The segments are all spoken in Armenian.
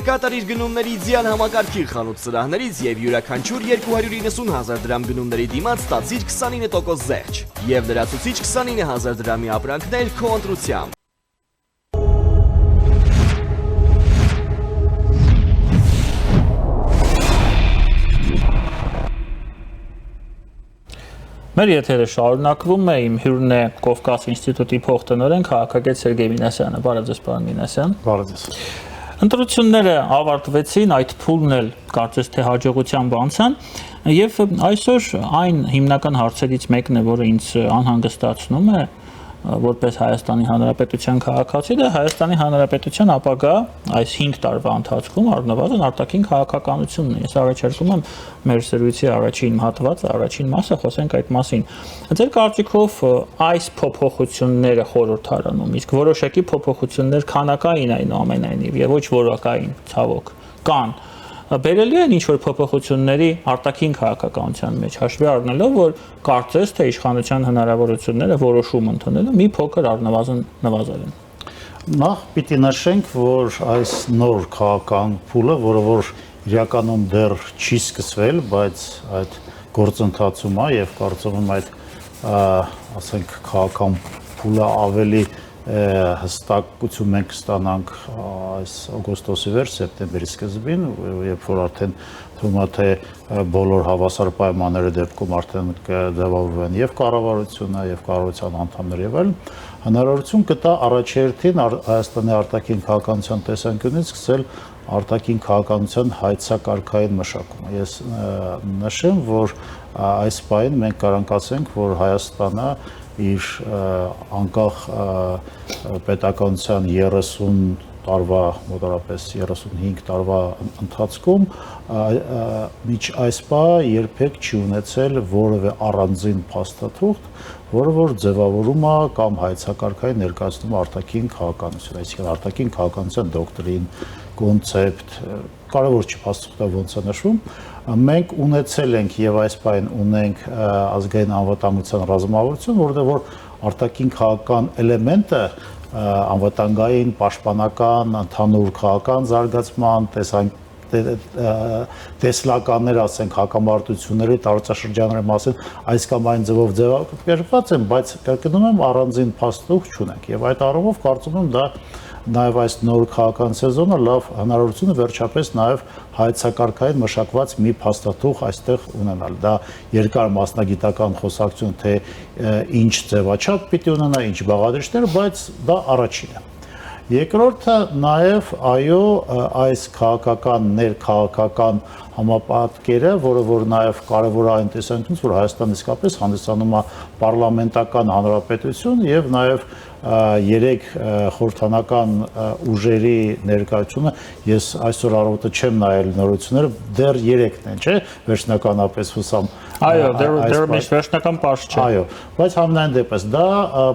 կկատար իր գնումների ձյան համակարգի խանութ սրահներից և յուրաքանչյուր 290,000 դրամ գնումների դիմաց ստացիր 29% զեղչ և լրացուցիչ 29,000 դրամի ապրանքներ քո ընտրությամբ։ Մեր եթերը շարունակվում է, իմ հյուրն է Կովկաս ինստիտուտի փոխտնօրեն քաղաքագետ Սերգեյ Մինասյանը։ Բարև ձեզ, պարոն Մինասյան։ Բարև ձեզ։ Ընտրությունները ավարտվեցին, այդ փուլն էլ կարծես թե հաջողությամբ անցան, եւ այսօր այն հիմնական հարցերից մեկն է, որը ինձ անհանգստացնում է, որպես Հայաստանի Հանրապետության քաղաքացի, դա Հայաստանի Հանրապետության ապագա այս 5 տարվա ընթացքում առնվազն արտաքին քաղաքականությունն է։ Ես առաջարկում եմ մեր զրույցի առաջին հատվածը, առաջին մասը խոսենք այդ մասին։ Ձեր կարծիքով այս փոփոխությունները խորհրդարանում, իսկ որոշակի փոփոխություններ քանակային այնուամենայնիվ եւ ոչ որակային, ցավոք, կան։ Բերելի են ինչ-որ փոփոխությունների արտաքին քաղաքականության մեջ, հաշվի առնելով, որ կարծես թե իշխանության հնարավորությունները որոշում ընդունելու մի փոքր առնվազն նվազել են։ Նախ պիտի նշենք, որ այս նոր քաղաքական փուլը, որը որ իրականում դեռ չի սկսվել, բայց այդ գործընթացում է եւ կարծում եմ այդ ասենք քաղաքական փուլը ավելի հստակություն մենք կստանանք այս օգոստոսի վերջ, սեպտեմբերի սկզբին, երբ որ արդեն թվում է թե բոլոր հավասար պայմանների դեպքում արդեն կձևավորվեն եւ կառավարությունը եւ կառավարության անդամները եւ այլն, հնարավորություն կտա առաջերտին Հայաստանի արտաքին քաղաքականության տեսանկյունից սկսել արտաքին քաղաքականության հայցակարգային մշակումը։ Ես նշեմ, որ այս պահին մենք կարանք ասենք, որ Հայաստանը իր անկախ պետականության 30 տարվա, մոտավորապես 35 տարվա ընթացքում միջ այս պահը երբեք չի ունեցել որևէ առանձին փաստաթուղթ, որը որ ձևավորում է կամ հայցակարգային ներկայացնում արտաքին քաղաքականություն, այսինքն արտաքին քաղաքականության դոկտրին, կոնցեպտ, կարևոր չի փաստաթուղթը ոնց է նշվում, մենք ունեցել ենք եւ այս պահին ունենք ազգային անվտանգության ռազմավարություն, որտեղ որ արտաքին քաղաքական էլեմենտը անվտանգային, պաշտպանական, ընդհանուր քաղաքական զարգացման, տեսլականներ, ասենք, հակամարտությունների, տարածաշրջանների մասին այս կամ այն ձևով ձևակերպված են, բայց կրկնում եմ առանձին փաստաթուղթ չունենք եւ այդ առումով կարծում եմ դա նաև այս նոր քաղաքական սեզոնը լավ հնարավորություն է վերջապես նաև հայցակարգային մշակված մի փաստաթուղթ այստեղ ունենալ։ Դա երկար մասնագիտական խոսակցություն, թե ինչ ձևաչափ պիտի ունենա, ինչ բաղադրիչներ, բայց դա առաջինը։ Երկրորդը նաև այո, այս քաղաքական, ներքաղաքական համապատկերը, որը որ նաև կարևոր է այն տեսանկյունից, որ Հայաստանը իսկապես հանդիսանում է պարլամենտական հանրապետություն եւ նաև 3 խորհրդանական ուժերի ներկայությունը, ես այսօր առավոտը չեմ նայել նորությունները, դեռ 3-ն են, չէ՞, վերջնականապես հուսամ։ Այո, դեռ միշտ վերջնական պարզ չէ։ Այո, բայց համենայն դեպս դա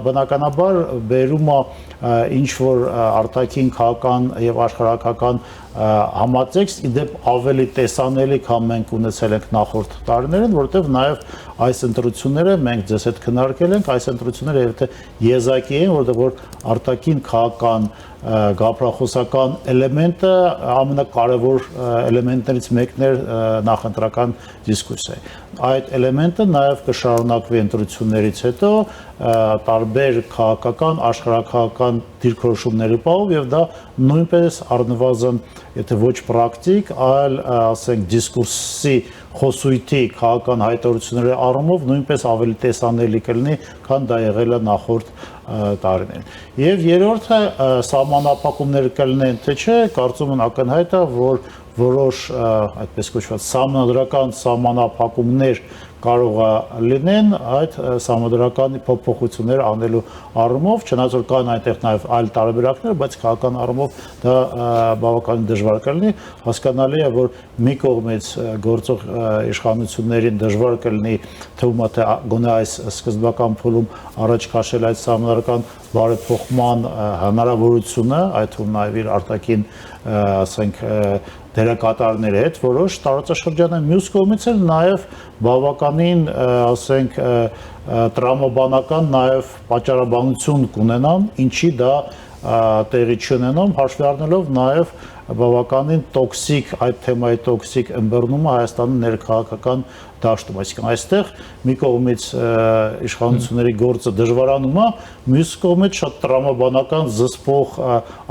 բնականաբար բերում է ինչ որ արտաքին քաղաքական եւ աշխարհակական համատեքստ իդեպ ավելի տեսանելի, քան մենք ունեցել ենք նախորդ տարիներին, որովհետեւ նաեւ այս ընտրությունները մենք ձեզ հետ քննարկել ենք, այս ընտրությունները եթե եզակի են, որովհետեւ որ արտաքին քաղաքական գաղափարախոսական էլեմենտը ամենակարևոր էլեմենտներից մեկն էր նախընտրական դիսկուսիայի։ Այդ էլեմենտը նաև կշարունակվի ընտրություններից հետո տարբեր քաղաքական, աշխարհակաղակական դիրքորոշումների պահով եւ դա նույնպես առնվազն, եթե ոչ պրակտիկ, այլ ասենք դիսկուրսի խոսույթի քաղաքական հայտարարությունների առումով նույնպես ավելի տեսանելի կլինի, քան դա եղել է նախորդ տարիներին։ Եվ երրորդը սահմանափակումներ կլինեն, թե չէ, կարծում եմ ակնհայտ է, որ որոշ այդպես կոչված սահմանադրական սահմանափակումներ կարող է լինեն այդ սահմանադրական փոփոխություններ անելու առումով, չնայած որ կան այնտեղ նաև այլ տարբերակներ, բայց քաղաքական առումով դա բավականին դժվար կլինի, հասկանալի է, որ մի կողմից գործող իշխանություններին դժվար կլինի թվում է թե գոնե այս սկզբական փուլում առաջ քաշել այդ սահմանադրական բարեփոխման հնարավորությունը, այդ թվում նաև իր արտաքին ասենք դերակատարների հետ որոշ տարածաշրջանային, մյուս կողմից էլ նաև բավականին ասենք տրամաբանական նաև պատճառաբանություն կունենան, ինչի դա տեղի չունենամ, հաշվի առնելով նաև բավականին տոքսիկ այդ թեմայի տոքսիկ ըմբռնումը Հայաստանի ներքաղաքական դաշտում, այսինքն այստեղ մի կողմից իշխանությունների գործը դժվարանում է, մյուս կողմից շատ տրամաբանական զսպող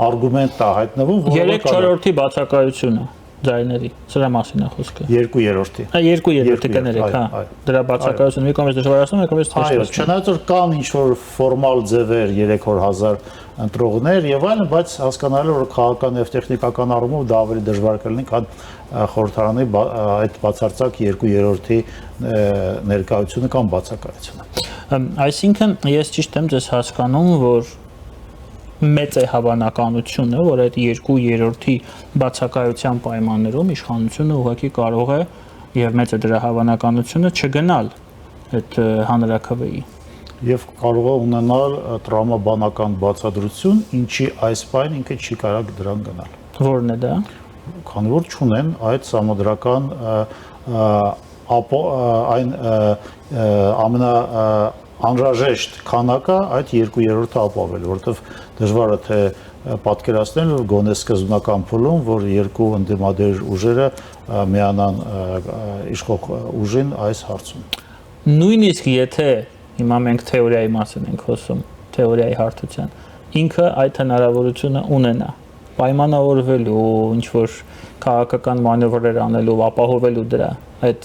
արգումենտ է հայտնվում, որը 3/4-ի բացակայությունը ձայների, սրա մասին է խոսքը։ 2/3-ի։ 2/3-ը կներեք, հա։ Դրա բացակայությունը մի կողմից դժվարացնում, մի կողմից այո, չնայած որ կան ինչ-որ ֆորմալ ձևեր 300,000 ընտրողներ եւ այլն, բայց հասկանալի որ քաղաքական եւ տեխնիկական առումով դա ավելի դժվար կլինի, քան խորհրդարանի այդ բացարձակ 2/3-ի ներկայությունը կամ բացակայությունը։ Այսինքն ես ճիշտ եմ ձեզ հասկանում, որ մեծ է հավանականությունը, որ այդ 2/3-ի բացակայության պայմաններում իշխանությունը ուղղակի կարող է եւ մեծ է դրա հավանականությունը չգնալ այդ հանրաքվեի եւ կարող է ունենալ տրամաբանական բացատրություն, ինչի այս պայն ինքը չի կարող դրան գնալ։ Որն է դա։ Քանի որ չունեն այդ համադրական այն ամենա անհրաժեշտ քանակը այդ 2/3-ը ապավել, որովհետեւ դժվար է թե պատկերացնել, որ գոնե սկզբնական փուլում, որ երկու ընդդիմադիր ուժերը միանան իշխող ուժին այս հարցում։ Նույնիսկ եթե հիմա մենք թեորիայի մասին ենք խոսում, թեորիայի հարթության, ինքը այդ հնարավորությունը ունենա, պայմանավորվելու, ինչ որ քաղաքական մանևրեր անելու, ապահովելու դրա այդ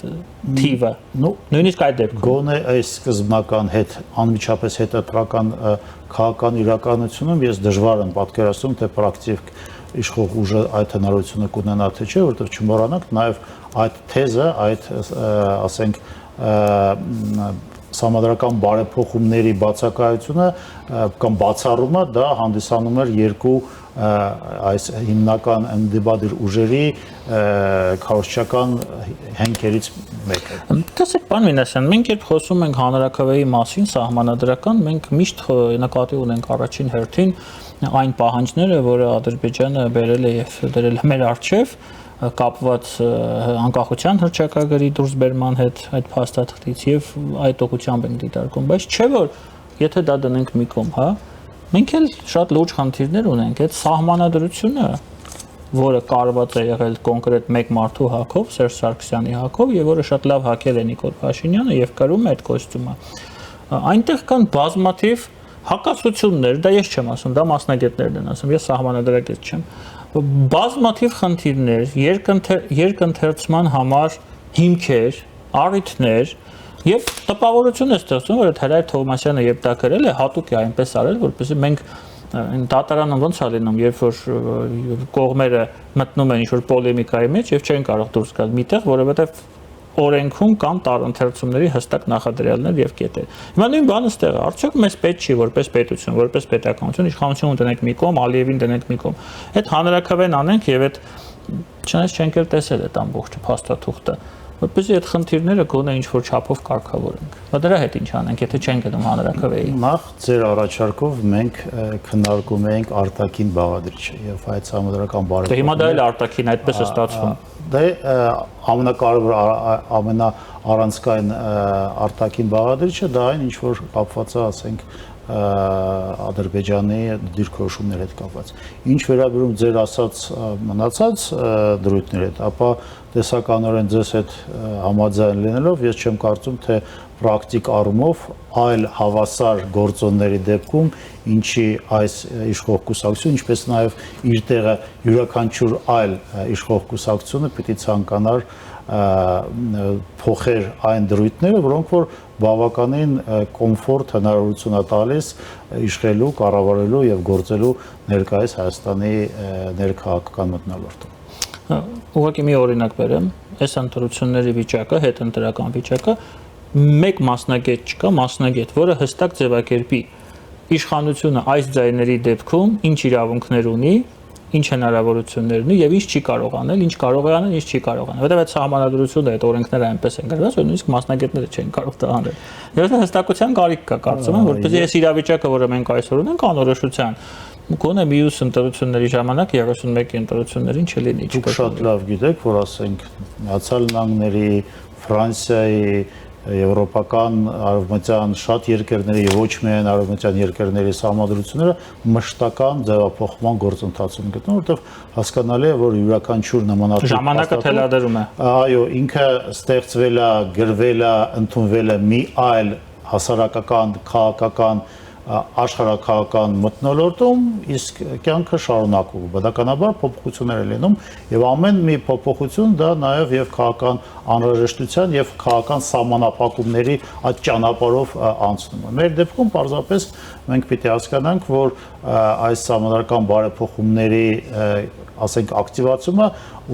թիվը։ Նույնիսկ այդ դեպքում գոնե այս սկզբնական հետ անմիջապես հետատրական քաղաքական իրականությունում ես դժվար եմ պատկերացնում, թե պրակտիկ իշխող ուժը այդ հնարավորությունը կունենա թե չէ, որովհետև չմոռանանք նաև այդ թեզը, այդ ասենք համադրական բարեփոխումների բացակայությունը կամ բացառումը դա հանդիսանում էր երկու այս հիմնական ընդդիմադիր ուժերի քարոզչական հենքերից մեկը։ Տեսեք, պարոն Մինասյան, մենք երբ խոսում ենք հանրաքվեի մասին, սահմանադրական, մենք միշտ նկատի ունենք առաջին հերթին այն պահանջները, որը Ադրբեջանը բերել է եւ դրել է մեր առջեւ, կապված անկախության հռչակագրի դուրսբերման հետ այդ փաստաթղթից եւ այդ ուղղությամբ ենք դիտարկում, բայց չէ որ եթե դա դնենք մի կողմ, հա, մենք էլ շատ լուրջ խնդիրներ ունենք, այդ սահմանադրությունը, որը կարված է եղել կոնկրետ մեկ մարդու հակով, Սերժ Սարգսյանի հակով եւ որը շատ լավ հակել է Նիկոլ Փաշինյանը եւ կրում է այդ կոստյումը։ Այնտեղ կան բազմաթիվ հակասություններ, դա ես չեմ ասում, դա մասնագետներն են ասում, ես սահմանադրագետ չեմ։ Բազմաթիվ խնդիրներ, երկընթերցման համար հիմքեր, առիթներ եւ տպավորություն է ստեղծում, որ Հրայր Թովմասյանը երբ դա գրել է, հատուկ է այնպես արել, որպեսզի մենք դատարանը ոնց է լինում, երբ որ կողմերը մտնում են ինչ-որ պոլեմիկայի մեջ եւ չեն կարող դուրս գալ միտեղ, որովհետեւ օրենքում կան տարընթերցումների հստակ նախադրյալներ եւ կետեր։ Հիմա նույն բանը ստեղ է, արդյոք մեզ պետք չի որպես պետություն, որպես պետականություն, իշխանությունը դնենք մի կողմ, Ալիևին դնենք մի կողմ։ Այդ հանրաքվեն անենք եւ այդ չնայած չենք էլ տեսել այդ ամբողջ փաստաթուղթը, որպեսզի այդ խնդիրները գոնե ինչ-որ չափով կարգավորենք։ Բայց դրա հետ ինչ անենք, եթե չենք գնում հանրաքվեի։ Նախ ձեր առաջարկով մենք քննարկում ենք արտաքին բաղադրիչը եւ այդ համադրական բարեփոխումները։ Հիմա դա էլ արտաքին այդպես է ստացվում։ Դա ամենակարևոր առանցքային արտաքին բաղադրիչը դա այն ինչ որ կապված է, ասենք, Ադրբեջանի դիրքորոշումների հետ կապված։ Ինչ վերաբերում ձեր ասած մնացած դրույթների հետ, ապա տեսականորեն ձեզ հետ համաձայն լինելով ես չեմ կարծում, թե պրակտիկ առումով այլ հավասար գործոնների դեպքում ինչի այս իշխող կուսակցություն, ինչպես նաև իր տեղը յուրաքանչյուր այլ իշխող կուսակցությունը պիտի ցանկանար փոխեր այն դրույթները, որոնք որ բավականին կոմֆորտ հնարավորություն է տալիս իշխելու, կառավարելու եւ գործելու ներկայիս Հայաստանի ներքաղաքական մթնոլորտում։ Ուղղակի մի օրինակ բերեմ, այս ընտրությունների վիճակը, հետընտրական վիճակը մեկ մասնագետ չկա, մասնագետ, որը հստակ ձևակերպի իշխանությունը այս ձայների դեպքում ինչ իրավունքներ ունի, ինչ հնարավորություններ ունի եւ ինչ չի կարող անել, ինչ կարող է անել, ինչ չի կարող անել։ Որտեւ այդ սահմանադրությունը, այդ օրենքները այնպես են գրված, որ նույնիսկ մասնագետները չեն կարող դա անել։ Եվ դա հստակության կարիք կա, կարծում եմ, որպեսզի այս իրավիճակը, որը մենք այսօր ունենք, անորոշության գոնե մյուս ընտրությունների ժամանակ 31-ի ընտրություններին չլինի։ Դուք շատ լավ գիտեք, որ ասենք Միացյալ Նահանգների, Ֆրանսիայի, եվրոպական արևմտյան շատ երկրների եւ ոչ միայն արևմտյան երկրների համադրությունները մշտական ձևափոխման գործընթացում գտնվում, որտեղ հասկանալի է, որ յուրաքանչյուր նմանատիպ ժամանակը թելադրում է։ Այո, ինքը ստեղծվել է, գրվել է, ընդունվել է մի այլ հասարակական, քաղաքական աշխարհակաղական մթնոլորտում, իսկ կյանքը շարունակվում, բնականաբար փոփոխություններ են լինում եւ ամեն մի փոփոխություն դա նաեւ եւ քաղաքական անհրաժեշտության եւ քաղաքական սահմանափակումների այդ ճանապարհով անցնում է։ Մեր դեպքում պարզապես մենք պիտի հասկանանք, որ այս համանրական բարեփոխումների, ասենք, ակտիվացումը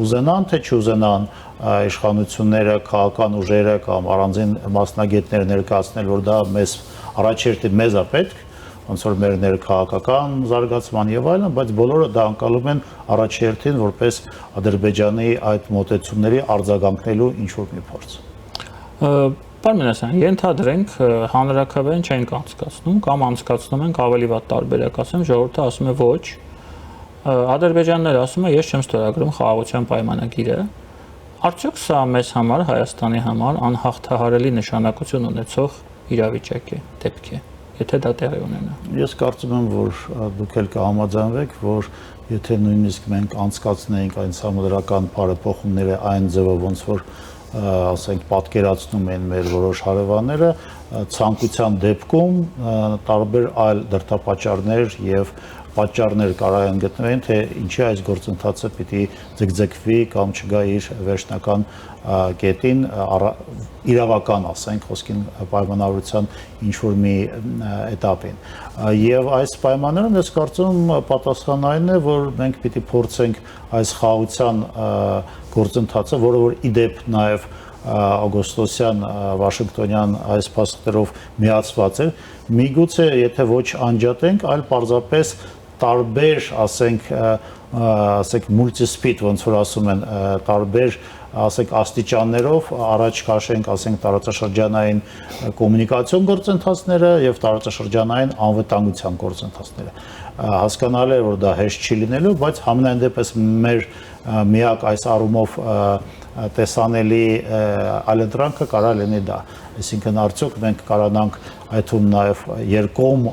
ուզենան թե չուզենան իշխանությունները, քաղաքական ուժերը կամ առանձին մասնագետներ ներկայացնել, որ դա մեզ առաջերտի մեզ է պետք, ոնց որ մեր ներքաղաքական զարգացման եւ այլն, բայց բոլորը դա անցալում են առաջերտին որպես Ադրբեջանի այդ մոտեցումների արձագանքնելու ինչ-որ մի փորձ։ Պարոն Մինասյան, ենթադրենք հանրաքվեն չենք անցկացնում կամ անցկացնում ենք ավելի վատ տարբերակ, ասեմ, ժողովուրդը ասում է ոչ, Ադրբեջանները ասում է ես չեմ ստորագրում խաղաղության պայմանագիրը, արդյոք սա մեզ համար, Հայաստանի համար անհաղթահարելի նշանակություն ունեցող իրավիճակ է, դեպք է, եթե դա տեղի ունենա։ Ես կարծում եմ, որ դուք էլ կհամաձայնվեք, որ եթե նույնիսկ մենք անցկացնեինք այն համադրական բարեփոխումները այն ձևով, ոնց որ ասենք պատկերացնում են մեր որոշ հարևանները, ցանկության դեպքում տարբեր այլ դրդապատճառներ եւ պատճառներ կարող են գտնվեն, թե ինչի այս գործընթացը պիտի ձգձգվի կամ չգա իր վերջնական կետին, իրավական, ասենք, խոսքին պայմանավորության ինչ-որ մի էտապին։ Եվ այս պայմաններում ես կարծում պատասխանային է, որ մենք պիտի փորձենք այս խաղաղության գործընթացը, որը որ իդեպ նաև օգոստոսյան Վաշինգտոնյան այս փաստերով միացված էր, միգուցե եթե ոչ անջատենք, այլ պարզապես տարբեր, ասենք multi-speed, ոնց որ ասում են, տարբեր, ասենք աստիճաններով առաջ քաշենք, ասենք տարածաշրջանային կոմունիկացիոն գործընթացները եւ տարածաշրջանային անվտանգության գործընթացները։ Հասկանալի է, որ դա հեշտ չի լինելու, բայց համենայն դեպս մեր միակ այս առումով տեսանելի այլընտրանքը կարող լինի դա։ Այսինքն արդյոք մենք կարողանանք այդում նաև երկկողմ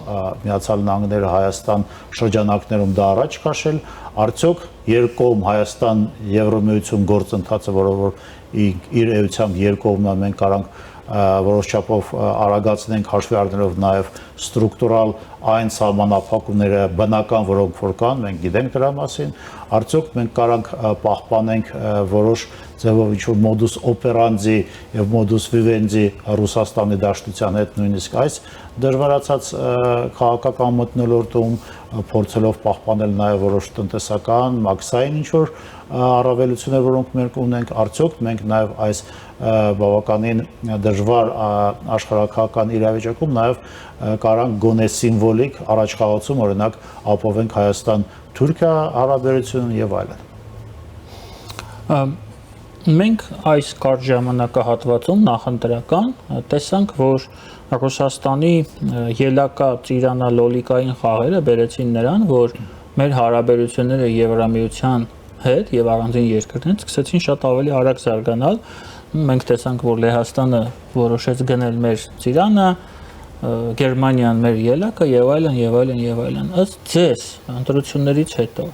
Միացյալ Նահանգներ Հայաստան շրջանակներում դա առաջ քաշել, արդյոք երկկողմ Հայաստան Եվրոմիություն գործընթացը, որը որ իր էությամբ երկկողմն է, մենք կարանք որոշ չափով արագացնենք հաշվի առնելով նաև ստրուկտուրալ այն սահմանափակումները բնական, որոնք որ կան, մենք գիտենք դրա մասին, արդյոք մենք կարանք պահպանենք որոշ ձևով ինչ-որ մոդուս օպերանձի եւ մոդուս վիվենդի Ռուսաստանի Դաշնության հետ նույնիսկ այս դժվարացած քաղաքական մթնոլորտում փորձելով պահպանել նաև որոշ տնտեսական, մաքսային ինչ-որ առավելություններ, որոնք մենք ունենք, արդյոք մենք նաև այս բավականին դժվար աշխարհակաղական իրավիճակում նաև կարանք գոնե սիմվոլիկ առաջխաղացում, օրինակ ապահովենք Հայաստան-Թուրքիա հարաբերությունն եւ այլն։ Մենք այս կարճ ժամանակահատվածում նախընտրական տեսանք, որ Ռուսաստանի ելակա ծիրանա լոլիկային խաղերը բերեցին նրան, որ մեր հարաբերությունները Եվրամիության հետ եւ առանձին երկրներից սկսեցին շատ ավելի արագ զարգանալ։ Մենք տեսանք, որ Լեհաստանը որոշեց գնել մեր ծիրանը, Գերմանիան մեր ելակը եւ այլն եւ այլն եւ այլն։ Ըստ ձեզ ընտրություններից հետո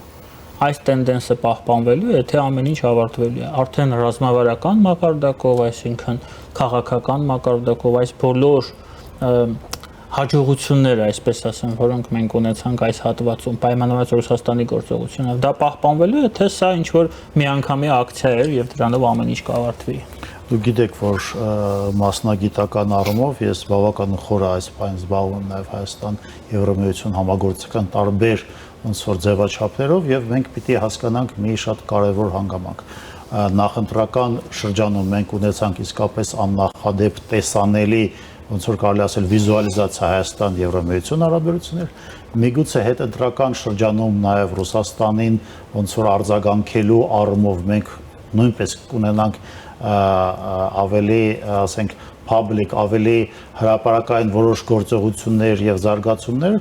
այս տենդենսը պահպանվելու է, թե ամեն ինչ ավարտվելու է, արդեն ռազմավարական մակարդակով, այսինքն քաղաքական մակարդակով, այս բոլոր հաջողությունները, այսպես ասեմ, որոնք մենք ունեցանք այս հատվածում, պայմանավորված Ռուսաստանի գործողությունով, դա պահպանվելու է, թե սա ինչ-որ միանգամյա ակցիա էր եւ դրանով ամեն ինչ կավարտվի։ Դուք գիտեք, որ մասնագիտական առումով ես բավականին խորը այս բանից զբաղվում եմ նաև Հայաստան Եվրոմիություն համագործական տարբեր ոնց որ ձևաչափերով եւ մենք պիտի հասկանանք մի շատ կարեւոր հանգամանք։ Նախընտրական շրջանում մենք ունեցանք իսկապես աննախադեպ տեսանելի, ոնց որ կարելի ասել վիզուալիզացիա Հայաստան Եվրոմիություն հարաբերություններ, միգուցե հետընտրական շրջանում նաև Ռուսաստանին ոնց որ արձագանքելու առումով մենք նույնպես կունենանք ավելի, ասենք, public, ավելի հրապարակային որոշ գործողություններ եւ զարգացումներ,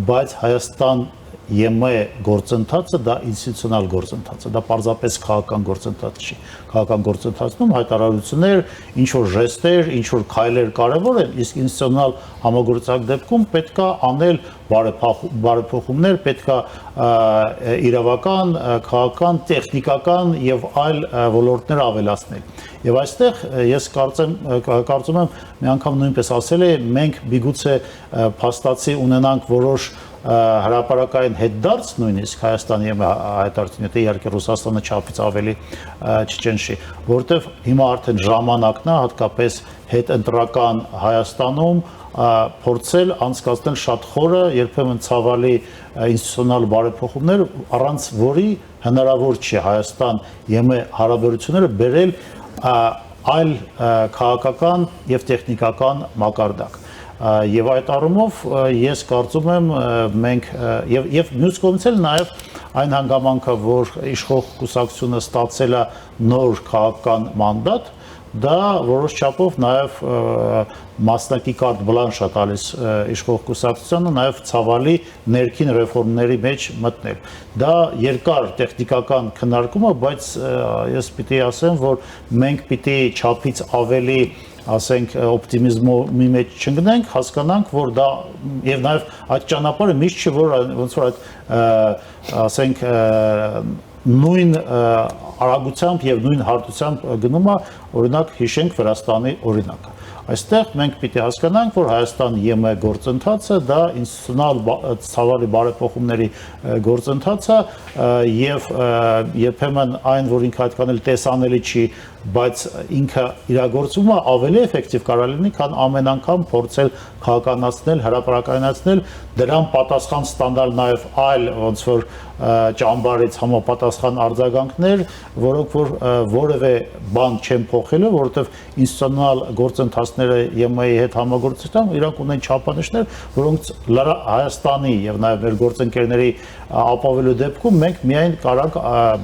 բայց Հայաստան ԵՄ գործընթացը դա ինստիտուցիոնալ գործընթաց է, դա պարզապես քաղաքական գործընթաց չի։ Քաղաքական գործընթացում հայտարարություններ, ինչ որ ժեստեր, ինչ որ քայլեր կարևոր են, իսկ ինստիտուցիոնալ համագործակ դեպքում պետքա անել բարեփոխումներ, պետքա իրավական, քաղաքական, տեխնիկական եւ այլ ոլորտներ ավելացնել։ Եվ այստեղ ես կարծում եմ մի անգամ նույնպես ասել է, մենք միգուցե փաստացի ունենանք որոշ հրապարակային հետդարձ նույնիսկ Հայաստանի եւ հայտարարությունը, թե իհարկե Ռուսաստանը չափից ավելի չճնշի, որովհետեւ հիմա արդեն ժամանակն է հատկապես հետընտրական Հայաստանում փորձել անցկացնել շատ խորը, երբեմն ցավալի ինստիտուցիոնալ բարեփոխումներ, առանց որի հնարավոր չի Հայաստան-ԵՄ հարաբերությունները բերել այլ քաղաքական եւ տեխնիկական մակարդակ։ Եվ այդ առումով ես կարծում եմ մենք եւ մյուս կողմից էլ նաեւ այն հանգամանքը, որ իշխող կուսակցությունը ստացել է նոր քաղաքական մանդատ, դա որոշ չափով նաեւ մասնակի կարտ բլանշ է տալիս իշխող կուսակցությանը նաեւ ցավալի ներքին ռեֆորմների մեջ մտնել։ Դա երկար տեխնիկական քննարկում է, բայց ես պիտի ասեմ, որ մենք պիտի չափից ավելի ասենք օպտիմիզմի մեջ չընկնենք, հասկանանք, որ դա եւ նաեւ այդ ճանապարհը միշտ չի, որ ոնց որ այդ ասենք նույն արագությամբ եւ նույն հարթությամբ գնում է, օրինակ հիշենք Վրաստանի օրինակը։ Այստեղ մենք պիտի հասկանանք, որ Հայաստան-ԵՄ գործընթացը դա ինստիտուցիոնալ ցավալի բարեփոխումների գործընթաց է եւ երբեմն այն, որ ինքը այդքան էլ տեսանելի չի, բայց ինքը իրագործումը ավելի էֆեկտիվ կարող լինի, քան ամեն անգամ փորձել քաղաքականացնել, հրապարակայնացնել, դրան պատասխան ստանալ նաև այլ ոնց որ ճամբարից համապատասխան արձագանքներ, որոնք որ որևէ բան չեն փոխելու, որովհետև ինստիտուցիոնալ գործընթացները ԵՄ-ի հետ համագործակցությամբ իրանք ունեն չափանիշներ, որոնք Հայաստանի եւ նաև մեր գործընկերների ապավելու դեպքում մենք միայն կարող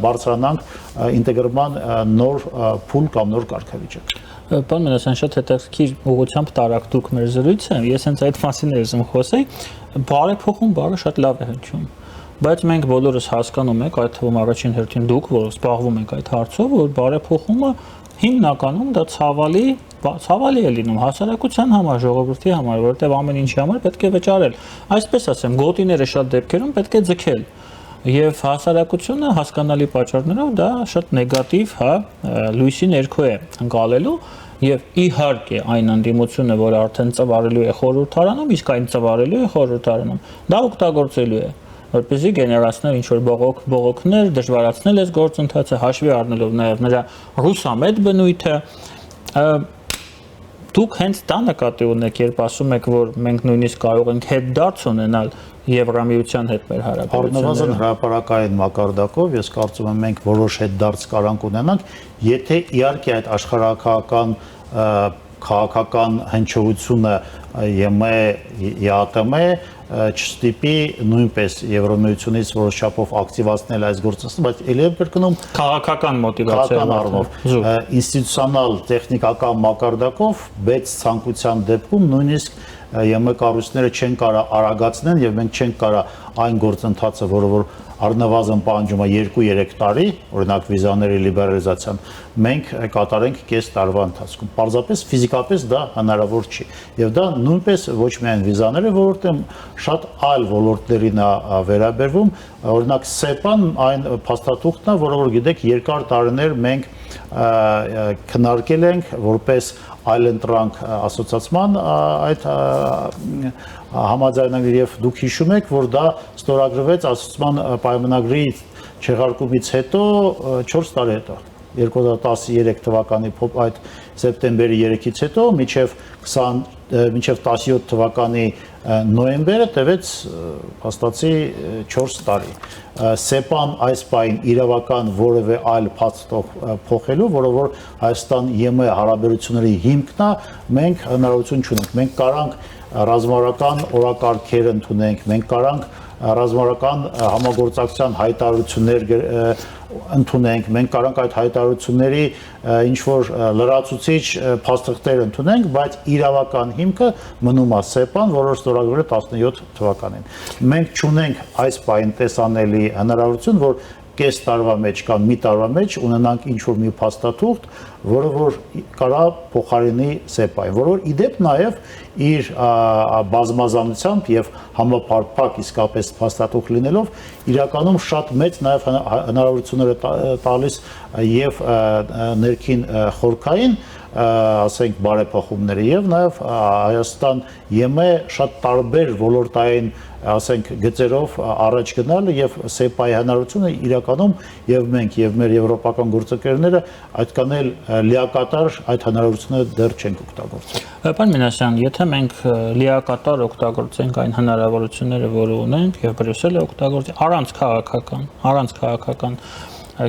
բարձրանանք ինտեգրման նոր փուլ կամ նոր կարգավիճակ։ Պարոն Մինասյան, շատ հետաքրքիր ուղղությամբ տարածք մեր զրույցը, ես հենց այդ մասին եմ խոսեի, բարեփոխում բառը շատ լավ է հնչում, բայց մենք բոլորս հասկանում ենք, այդ թվում առաջին հերթին դուք, որ զբաղվում եք այդ հարցով, որ բարեփոխումը հիմնականում դա ցավալի է լինում հասարակության համար, ժողովրդի համար, որովհետև ամեն ինչի համար պետք է վճարել։ Այսպես ասեմ, գոտիները շատ դեպքերում պետք է ձգել։ Եվ հասարակությունը հասկանալի պատճառներով դա շատ նեգատիվ, լույսի ներքո է ընկալելու եւ իհարկե այն անդիմությունը, որ արդեն ծավալելու է խորհրդարանում, իսկ այն ծավալելու է խորհրդարանում, դա օգտագործելու է, որպեսզի գեներացնել ինչ-որ բողոքներ, դժվարացնել այս գործընթացը, հաշվի առնելով նաեւ նրա ռուսամետ բնույթը։ Դուք հենց դա նկատի ունեք, երբ ասում եք, որ մենք նույնիսկ կարող ենք հետդարձ ունենալ Եվրամիության հետ մեր հարաբերությունները։ Առնվազն հրապարակային մակարդակով ես կարծում եմ մենք որոշ հետդարձ կարանք ունենանք, եթե իհարկե այդ աշխարհակահական քաղաքական հնչողությունը ԵՄ-ԵԱՏՄ չստիպի նույնպես Եվրամիությունից որոշ չափով ակտիվացնել այս գործընթացը, բայց ելի եմ կրկնում քաղաքական մոտիվացիա առումով ինստիտուցիոնալ տեխնիկական մակարդակով բայց ցանկության դեպքում նույնիսկ ԵՄ կառույցները չեն կարող արագացնել եւ մենք չենք կարող այն գործընթացը, որը որ առնվազն պահանջում է 2-3 տարի, օրինակ վիզաների լիբերալիզացիան, մենք կատարենք կես տարվա ընթացքում։ Պարզապես ֆիզիկապես դա հնարավոր չի։ Եվ դա նույնպես ոչ միայն վիզաների ոլորտում, շատ այլ ոլորտներին է վերաբերվում, օրինակ ՍԵՊ-ն այն փաստաթուղթն է, որը որ գիտեք երկար տարիներ մենք քննարկել ենք որպես այլընտրանք ասոցիացիան այդ համաձայնագրի եւ դուք հիշում եք, որ դա ստորագրվեց ասոցիացիան պայմանագրի չեղարկումից հետո 4 տարի հետո 2013 թվականի այդ սեպտեմբերի 3-ից հետո մինչև 17 թվականի նոյեմբերը տևեց հաստատի 4 տարի։ ՍԵՊ-ն այս պայն իրավական որևէ այլ փաստող փոխելու, որը որ Հայաստան-ԵՄ հարաբերությունների հիմքն է, մենք հնարավորություն չունենք։ Մենք կարանք ռազմավարական օրակարգեր ընդունենք, մենք կարանք ռազմական համագործակցության հայտարարություններ ընդունենք, մենք կարող այդ հայտարարությունների ինչ որ լրացուցիչ փաստաթղթեր ընդունենք, բայց իրավական հիմքը մնում է ՍԵՊԱ-ն, որը ստորագրվել է 17 թվականին։ Մենք չունենք այս պահին տեսանելի հնարավորություն, որ կես տարվա մեջ կամ մի տարվա մեջ ունենանք ինչ-որ մի փաստաթուղթ, որը որ կարա փոխարինի ՍԵՊԱ-ին, որը որ իդեպ նաև իր բազմազանությամբ եւ համապարփակ իսկապես փաստաթուղթ լինելով իրականում շատ մեծ նաև հնարավորություններ է տալիս եւ ներքին խորքային ասենք բարեփոխումները եւ նաև Հայաստան ԵՄ շատ տարբեր ոլորտային ասենք գծերով առաջ գնալ եւ ՍԵՊԱ-ի հնարավորությունը իրականում եւ մենք եւ մեր եվրոպական գործընկերները այդքան էլ լիակատար այդ հնարավորությունը դեռ չենք օգտագործել։ Պարոն Մինասյան, եթե մենք լիակատար օգտագործենք այն հնարավորությունները, որը ունենք եւ Բրյուսելը օգտագործի առանց քաղաքական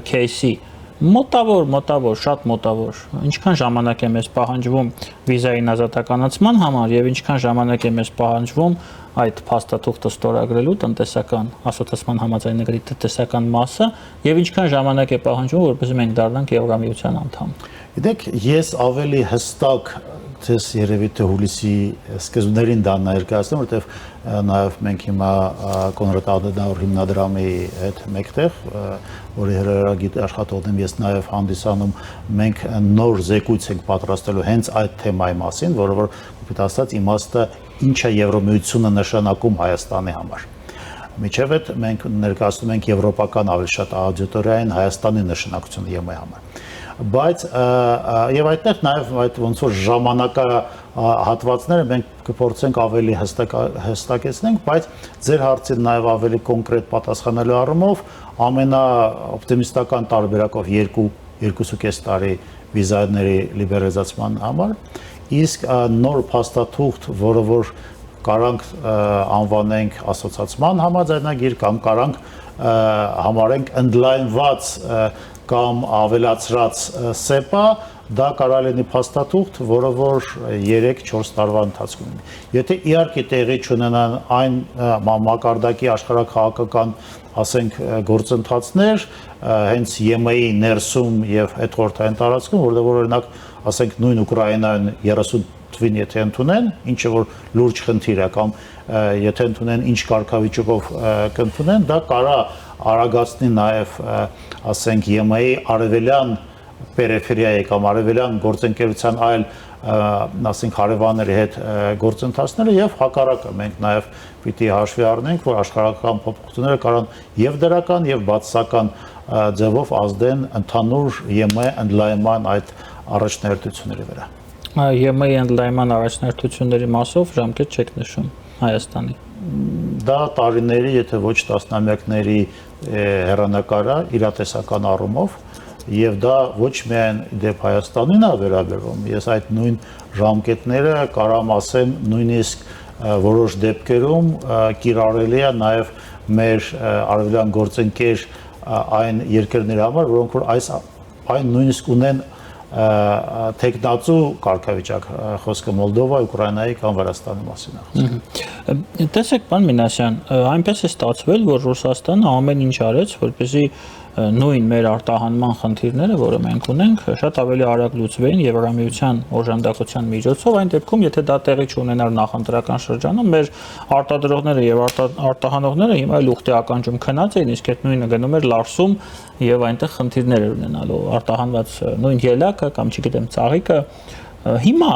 кейսի մոտավոր, շատ մոտավոր, ինչքան ժամանակ է մեզ պահանջվում վիզայի ազատականացման համար եւ ինչքան ժամանակ է մեզ պահանջվում այդ փաստաթուղթը ստորագրելու տնտեսական ասոցիացիան համաձայնագրի տնտեսական մասը եւ ինչքան ժամանակ է պահանջվում որպեսզի մենք դառնանք Եվրամիության անդամ։ Գիտեք, ես ավելի հստակ ցես երևի թե հուլիսի սկզբներին դա ներկայացնեմ, որտեվ նաև մենք հիմա Կոնրադ Ադենաուր հիմնադրամի հետ մեկտեղ, որի հրահրագիր աշխատողն եմ ես նաև հանդիսանում, մենք նոր զեկույց ենք պատրաստելու հենց այդ թեմայի մասին, որը որ պիտի ասած իմաստը ինչ է Եվրամիությունը նշանակում Հայաստանի համար։ Միջև այդ մենք ներկայացնում ենք եվրոպական ավելի շատ աուդիտորիային Հայաստանի նշանակությունը ԵՄ-ի համար։ Բայց եւ այդտեղ նաեւ այդ ոնց որ ժամանակահատվածները մենք կփորձենք ավելի հստակեցնենք, բայց ձեր հարցին նաեւ ավելի կոնկրետ պատասխանելու առումով ամենաօպտիմիստական տարբերակով 2.5 տարի վիզաների լիբերալիզացման համար, իսկ նոր փաստաթուղթ, որը որ կարանք անվանենք ասոցիացիան համաձայնագիր կամ կարանք համարենք ընդլայնված կամ ավելացրած ՍԵՊԱ, դա կարող լինի փաստաթուղթ, որը որ 3-4 տարվա ընթացքում լինի։ Եթե իհարկե տեղի չունենան այն մակարդակի աշխարհաքաղաքական, ասենք, գործընթացներ, հենց ԵՄ-ի ներսում եւ հետխորհրդային տարածքում, որտեղ օրինակ, ասենք, նույն Ուկրաինայում 30 թվին եթե ընդունեն, ինչը որ լուրջ խնդիր է, կամ եթե ընդունեն ինչ կարգավիճակով կընդունեն, դա կարա արագացնի նաև, ասենք, ԵՄ-ի արևելյան պերիֆերիայի կամ արևելյան գործընկերության այլ, ասենք, հարևանների հետ գործընթացները եւ հակառակը մենք նաև պիտի հաշվի առնենք, որ աշխարհական փոփոխությունները կարան եւ դրական եւ բացասական ձևով ազդեն ընդհանուր ԵՄ ընդլայնման այդ առաջնահերթությունների վրա։ ԵՄ-ի ընդլայնման առաջնահերթությունների մասով ժամկետ չեք նշում Հայաստանի։ Դա տարիների, եթե ոչ տասնամյակների հեռանկար է իրատեսական առումով, եւ դա ոչ միայն դեպ Հայաստանին է վերաբերվում, ես այդ նույն ժամկետները կարամ ասեմ նույնիսկ որոշ դեպքերում կիրառելի է նաեւ մեր արևելյան գործընկեր այն երկրների համար, որոնք որ այն նույնիսկ ունեն տեխնացու կարգավիճակ, խոսքը Մոլդովա, Ուկրաինայի կամ Վրաստանի մասին է։ Տեսեք, պարոն Մինասյան, այնպես է ստացվել, որ Ռուսաստանը ամեն ինչ արեց, որպեսզի նույն մեր արտահանման խնդիրները, որը մենք ունենք, շատ ավելի արագ լուծվեին Եվրամիության օժանդակության միջոցով, այն դեպքում, եթե դա տեղի չունենար նախընտրական շրջանում, մեր արտադրողները եւ արտահանողները հիմա լուղտի ականջում քնած էին, իսկ այդ նույնը գնում էր Լարսում եւ այնտեղ խնդիրներ էր ունենալու արտահանված նույն ելակը կամ չգիտեմ ծաղիկը։ Հիմա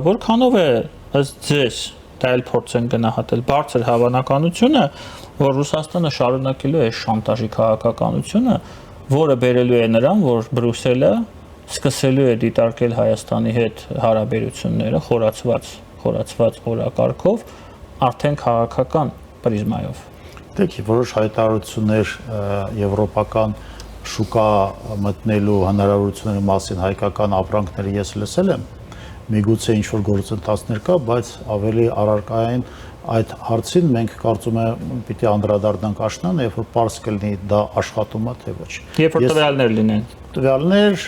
որքանով է ըստ ձեզ դա էլ փորձեն գնահատել բարձր հավանականությունը, որ Ռուսաստանը շարունակելու է շանտաժի քաղաքականությունը, որը բերելու է նրան, որ Բրյուսելը սկսելու է դիտարկել Հայաստանի հետ հարաբերությունները խորացված օրակարգով, արդեն քաղաքական պրիզմայով։ Դեք որոշ հայտարարություններ եվրոպական շուկա մտնելու հնարավորությունների մասին հայկական ապրանքները ես լսել եմ, միգուցե ինչ-որ գործընթացներ կա, բայց ավելի առարկային այդ հարցին մենք կարծում եմ պիտի անդրադառնանք աշնան, երբ որ պարզ կլինի դա աշխատում է թե ոչ։ Երբ որ տվյալներ լինեն։ Տվյալներ,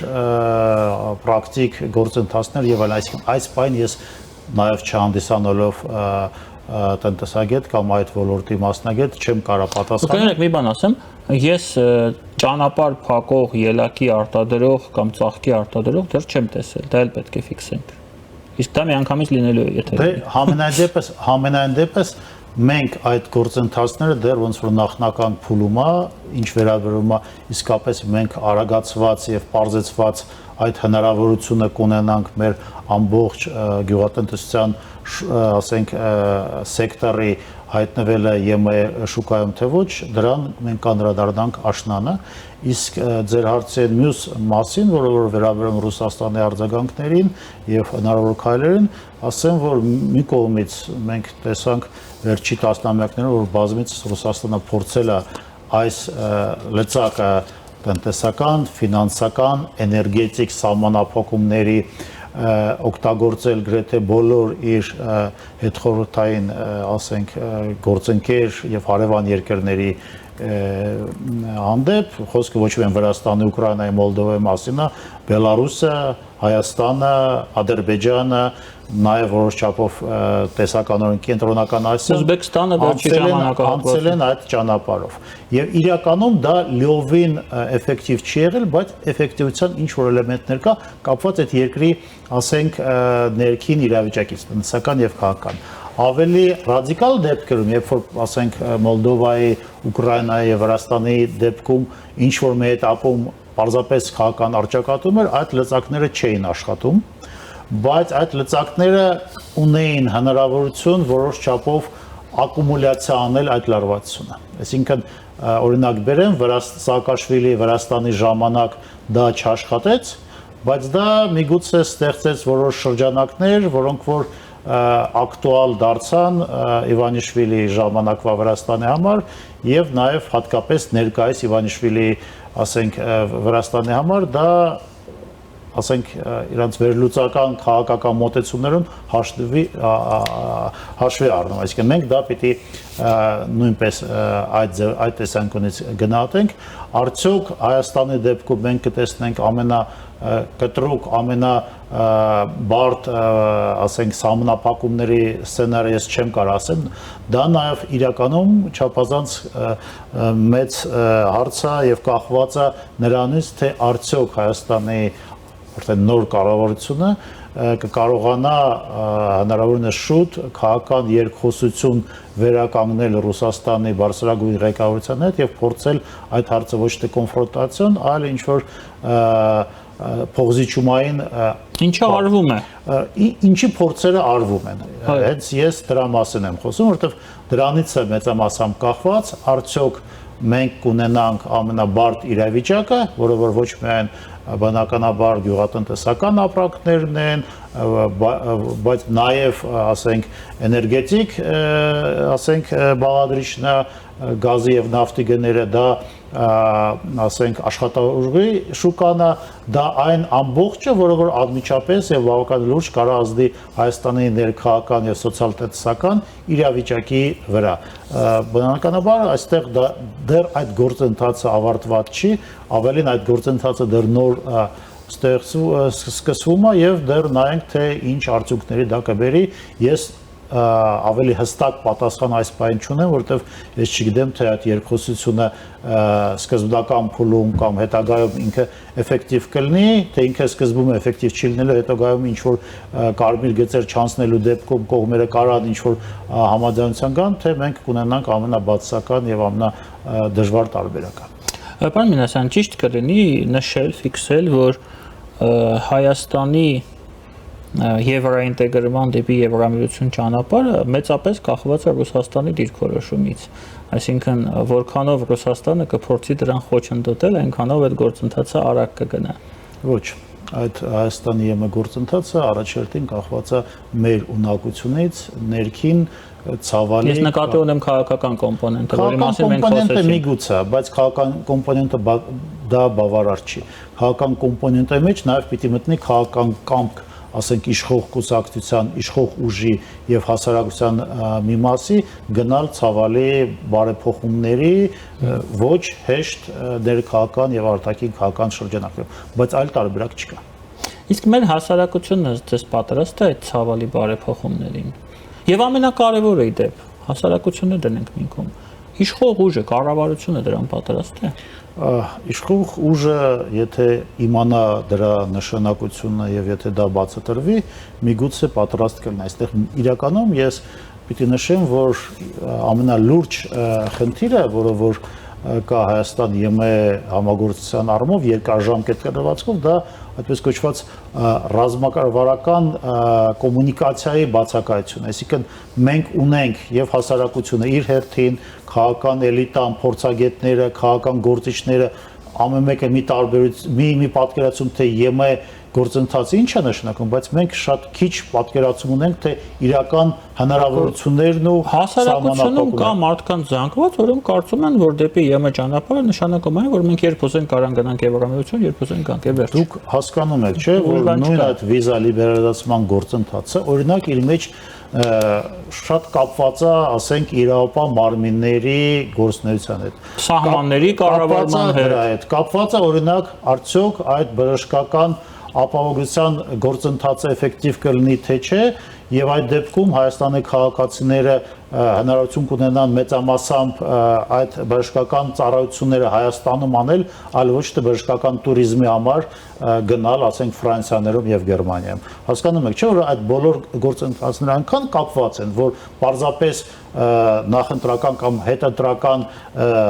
պրակտիկ գործընթացներ եւ այլն, այսինքն այս բանը ես նաեւ չհանդիսանալով տնտեսագետ կամ այդ ոլորտի մասնագետ չեմ կարող պատասխանել։ Կներեք մի բան ասեմ, ես ճանապարհ փակող ելակի արտադրող կամ ծաղկի արտադրող դեռ չեմ տեսել, դա էլ պետք է ֆիքսենք։ Իսկ դա միանգամից լինելու է, եթե։ Դե համենայն դեպս մենք այդ գործընթացները դեռ ոնց որ նախնական փուլում է, ինչ վերաբերում է իսկապես մենք արագացված եւ պարզեցված այդ հնարավորությունը կունենանք մեր ամբողջ գյուղատնտեսության, ասենք, սեկտորի հայտնվելը ԵՄ շուկայում թե ոչ, դրան մենք անդրադառնանք աշնանը, իսկ ձեր հարցի մյուս մասին, որը որ վերաբերում Ռուսաստանի արձագանքներին եւ հնարավոր քայլերին, ասեմ, որ մի կողմից մենք տեսանք վերջի տասնամյակներում, որ բազմիցս Ռուսաստանը փորձել է այս լծակը տնտեսական, ֆինանսական, էներգետիկ սահմանափակումների օգտագործել գրեթե բոլոր իր հետխորհրդային, ասենք, գործընկեր եւ հարևան երկրների հանդեպ, խոսքը ոչ միայն Վրաստանի, Ուկրաինայի, Մոլդովայի մասին է, Բելարուսը, Հայաստանը, Ադրբեջանը, նաև որոշ չափով տեսականորեն կենտրոնական Ասիան, Ուզբեկստանը վերջի ժամանակահատվածում անցել են այդ ճանապարհով։ Եվ իրականում դա լիովին էֆեկտիվ չի եղել, բայց էֆեկտիվության ինչ որ էլեմենտներ կա կապված այդ երկրի, ասենք, ներքին իրավիճակից, տնտեսական եւ քաղաքական։ Ավելի ռադիկալ դեպքերում, երբ որ, ասենք, Մոլդովայի, Ուկրաինայի եւ Վրաստանի դեպքում ինչ որ մի этаպում պարզապես քաղաքական առճակատում էր, այդ լծակները չէին աշխատում, բայց այդ լծակները ունեին հնարավորություն որոշ չափով ակումուլյացիա անել այդ լարվածությունը։ Այսինքն, օրինակ բերեմ, Սաակաշվիլի Վրաստանի ժամանակ դա չաշխատեց, բայց դա միգուցե ստեղծեց որոշ շրջանակներ, որոնք որ ակտուալ դարձան Իվանիշվիլի ժամանակվա Վրաստանի համար եւ նաեւ հատկապես ներկայիս Իվանիշվիլի, ասենք, Վրաստանի համար դա, ասենք, իրանց վերլուծական քաղաքական մոտեցումներում հաշվի առնում, այսինքն մենք դա պիտի նույնպես այդ տեսանկյունից գնահատենք, արդյոք Հայաստանի դեպքում մենք կտեսնենք կտրուկ ամենաբարդ, ասենք, սահմանափակումների սցենարը ես չեմ կարող ասեմ, դա նաև իրականում չափազանց մեծ հարց է եւ կախված է նրանից, թե արդյոք Հայաստանի արդեն նոր կառավարությունը կկարողանա հնարավորինս շուտ քաղաքական երկխոսություն վերականգնել Ռուսաստանի բարձրագույն ղեկավարության հետ եւ փորձել այդ հարցը ոչ թե կոնֆրոնտացիոն, այլ ինչ որ փողզիչումային ինչը արվում է, ինչի փորձերը արվում են։ Հենց ես դրա մասին եմ խոսում, որովհետեւ դրանից է մեծամասամբ կախված, արդյոք մենք կունենանք ամենաբարդ իրավիճակը, որը որ ոչ միայն բնականաբար գյուղատնտեսական ապրանքներն են, բայց նաև, ասենք, էներգետիկ, ասենք, բաղադրիչն է, գազի եւ նավթի գները, դա, ասենք, աշխատաուժի շուկան է, դա այն ամբողջը, որը որ անմիջապես եւ բավական լուրջ կարող ազդի Հայաստանի ներքաղաքական եւ սոցիալ-տնտեսական իրավիճակի վրա։ Բնականաբար այստեղ դեռ այդ գործընթացը ավարտված չի, ավելին այդ գործընթացը դեռ նոր սկսվում է եւ դեռ նայենք թե ինչ արդյունքների դա կբերի։ Ես ավելի հստակ պատասխան այս բանին չունեմ, որովհետև ես չգիտեմ թե այդ երկխոսությունը սկզբնական փուլում կամ հետագայում ինքը էֆեկտիվ կլինի, թե ինքը սկզբում էֆեկտիվ չի լինելու, հետագայում ինչ որ կարմիր գծեր չանցնելու դեպքում կողմերը կարան ինչ որ համաձայնության գան, թե մենք կունենանք ամենաբացասական եւ ամենադժվար տարբերակը։ Պարոն Մինասյան, ճիշտ կլինի նշել, ֆիքսել, որ Հայաստանի եվրոինտեգրման դեպի Եվրամիություն ճանապարհը մեծապես կախված է Ռուսաստանի դիրքորոշումից, այսինքն որքանով Ռուսաստանը կփորձի դրան խոչընդոտել, այնքանով այդ գործընթացը արագ կգնա։ Ոչ, այդ Հայաստանի ԵՄ գործընթացը առաջերտին կախված է մեր ունակությունից, ներքին ցավալի։ Ես նկատի ունեմ քաղաքական կոմպոնենտը, որի մասին մենք խոսեցինք։ Կոմպոնենտը խոսեցինք։ միգուցե, բայց քաղաքական կոմպոնենտը դա բավարար չի։ Քաղաքական կոմպոնենտի մեջ նաև պիտի մտնի քաղաքական կամք, ասենք, իշխող կուսակցության, իշխող ուժի եւ հասարակության մի մասի գնալ ցավալի բարեփոխումների ոչ հեշտ ներքաղաքական եւ արտաքին քաղաքական շրջանակներում, բայց այլ տարբերակ չկա։ Իսկ մեր հասարակությունը դες պատրաստ է այդ ցավալի բարեփոխումներին։ Եվ ամենակարևորը ի դեպ, հասարակությունը դնենք մինքում։ Իշխող ուժը, կառավարությունը դրան պատրաստ է։ Իշխող ուժը, եթե իմանա դրա նշանակությունը եւ եթե դա բացատրվի, միգուցե պատրաստ կլինի։ Այստեղ իրականում ես պիտի նշեմ, որ ամենալուրջ խնդիրը, որը որ կա Հայաստան-ԵՄ համագործակցության առումով երկարաժամկետ կրվածքով, դա այդպես կոչված ռազմակարգվարական կոմունիկացիայի բացակայություն, այսինքն մենք ունենք եւ հասարակությունը իր հերթին, քաղաքական էլիտան, փորձագետները, քաղաքական գործիչները ամեն մեկը մի պատկերացում թե ԵՄ գործընթացը ինչ է նշանակում, բայց մենք շատ քիչ պատկերացում ունենք, թե իրական հնարավորություններն ու հասարակությունում կա մարդկանց զանգված, որոնք կարծում են, որ դեպի ԵՄ ճանապարհը նշանակում է, որ մենք երբ ուզենք կարող գնանք Եվրամիություն, երբ ուզենք գանք եւ վերջ։ Դուք հասկանում եք, չէ՞, որ նույն այդ վիզա լիբերալացման գործընթացը, օրինակ իր մեջ շատ կապված է, ասենք, իրավապահ մարմինների գործունեության հետ։ Սահմանների կառավարման հետ կապված է, օրինակ, արդյոք այդ բժշկական ապահովության գործընթացը էֆեկտիվ կլինի թե չէ, եւ այդ դեպքում Հայաստանի քաղաքացիները հնարավորություն կունենան մեծամասամբ այդ բժշկական ծառայությունները Հայաստանում անել, այլ ոչ թե բժշկական туриզմի համար գնալ, ասենք, Ֆրանսիաներում եւ Գերմանիայում։ Հասկանում եք, չէ՞, որ այդ բոլոր գործընթացները այնքան կապված են, որ պարզապես նախընտրական կամ հետընտրական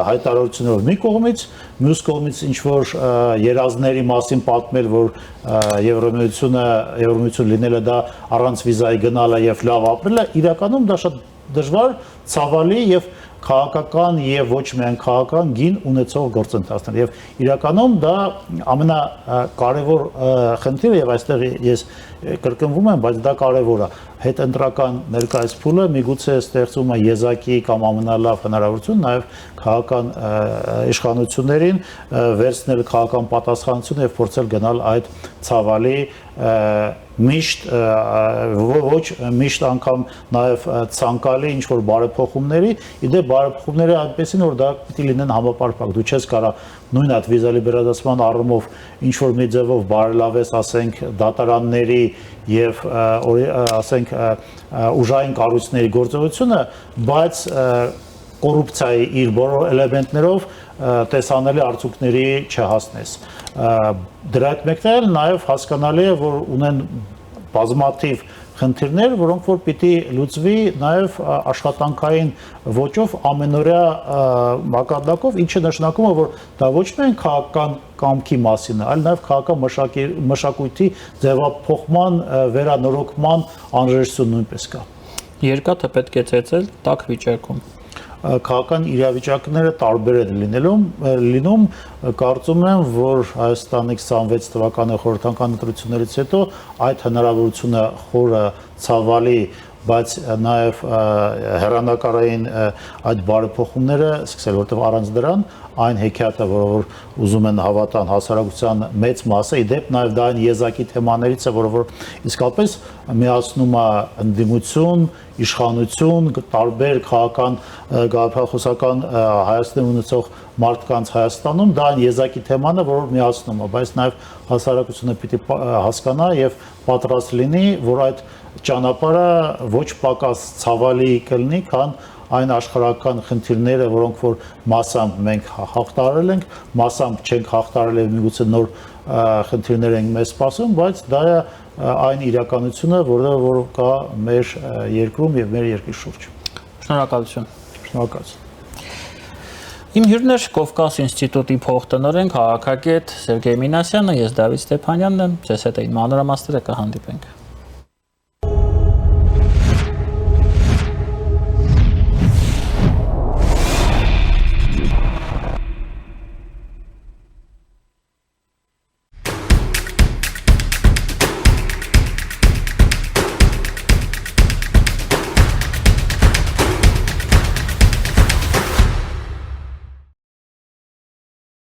հայտարարություններով մի կողմից, մյուս կողմից ինչ որ երազների մասին պատմել, որ Եվրամիություն լինելը դա առանց վիզայի գնալը եւ լավ ապրելը, իրականում դա շատ դժվար, ցավալի եւ քաղաքական եւ ոչ միայն քաղաքական գին ունեցող գործընթացներ եւ իրականում դա ամենակարևոր խնդիրը եւ այստեղ ես կրկնվում եմ, բայց դա կարևոր է հետընտրական ներկայիս փուլը միգուցե ստեղծում է եզակի կամ ամենալավ հնարավորություն նաեւ քաղաքական իշխանություններին վերցնել քաղաքական պատասխանատվությունը եւ փորձել գնալ այդ ցավալի միշտ ոչ միշտ անգամ նաև ցանկալի ինչ որ բարեփոխումների, իդեպ բարեփոխումները այնպեսին որ դա պիտի լինեն համապարփակ, դու չես կարող նույն այդ վիզա լիբերալացման առումով ինչ որ մի ձևով բարելավես, ասենք, դատարանների եւ ասենք ուժային կառույցների գործողությունը, բայց կոռուպցիայի իր բոլոր էլեմենտներով տեսանելի արդյունքների չհասնես։ Դրա հետ մեկտեղ նաև հասկանալի է, որ ունեն բազմաթիվ խնդիրներ, որոնք որ պիտի լուծվի նաև աշխատանքային ոճով ամենօրյա մակարդակով, ինչը նշանակում է, որ դա ոչ միայն քաղաքական կամքի մասին է, այլ նաև քաղաքական մշակույթի ձևափոխման, վերանորոգման անհրաժեշտություն նույնպես կա։ Երկաթը պետք է ծեծել տաք վիճակում։ Քաղաքական իրավիճակները տարբեր են լինում, կարծում եմ, որ Հայաստանի 26 թվականի խորհրդական ընտրություններից հետո այդ հնարավորությունը խորը ցավալի, բայց նաև հեռանկարային այդ բարեփոխումները սկսել, որտեղ առանց դրան այն հեքիաթը, որ ուզում են հավատան հասարակության մեծ մասը, իդեպ նաև դա այն եզակի թեմաներից է, որը որ իսկապես միացնում է ընդդիմություն, իշխանություն, տարբեր քաղաքական գաղափարախոսական Հայաստանում ունեցող մարդկանց Հայաստանում, դա այն եզակի թեման է, որ միացնում է, բայց նաև հասարակությունը պիտի հասկանա եւ պատրաստ լինի, որ այդ ճանապարհը ոչ պակաս ցավալի կլինի, քան այն աշխարհական խնդիրները, որոնք որ մասամբ մենք հաղթարել ենք, մասամբ չենք հաղթարել եւ միգուցե նոր խնդիրներ են մեզ սպասում, բայց դա է այն իրականությունը, որը կա մեր երկրում եւ մեր երկրի շուրջ։ Շնորհակալություն։ Շնորհակալություն։ Իմ հյուրն էր Կովկաս ինստիտուտի փոխտնօրեն, քաղաքագետ Սերգեյ Մինասյանը, ես Դավիթ Ստեփանյանն եմ, ձեզ հետ այն մանրամասները կհանդիպենք։